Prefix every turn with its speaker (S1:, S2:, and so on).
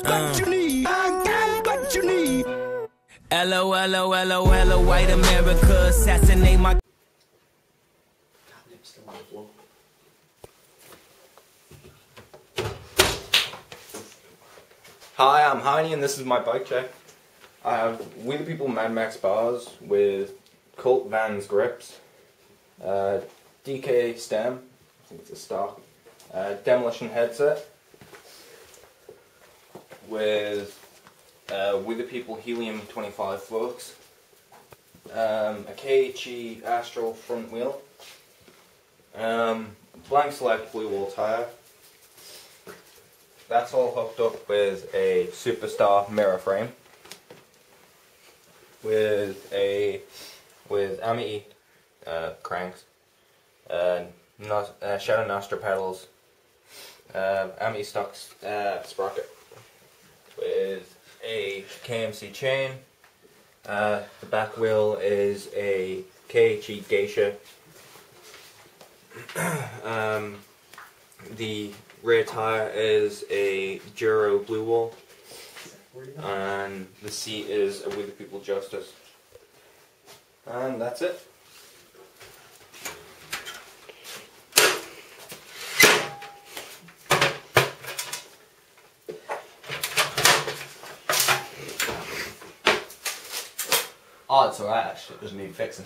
S1: What you need, I got what you need. Hello, white America, assassinate my.
S2: Hi, I'm Heiny and this is my bike check. I have We the People Mad Max bars with Colt Vans grips, DK stem, I think it's a stock, demolition headset with We the People Helium 25 forks, a KHE Astral front wheel, blank select blue wall tyre. That's all hooked up with a Superstar mirror frame with Amity cranks, Shadow Nostra pedals, Amity stock sprocket with a KMC chain. The back wheel is a KHE Geisha. The rear tire is a Duro blue wall, and the seat is a We the People Justice. And that's it.
S3: Oh, it's alright actually, it doesn't need fixing.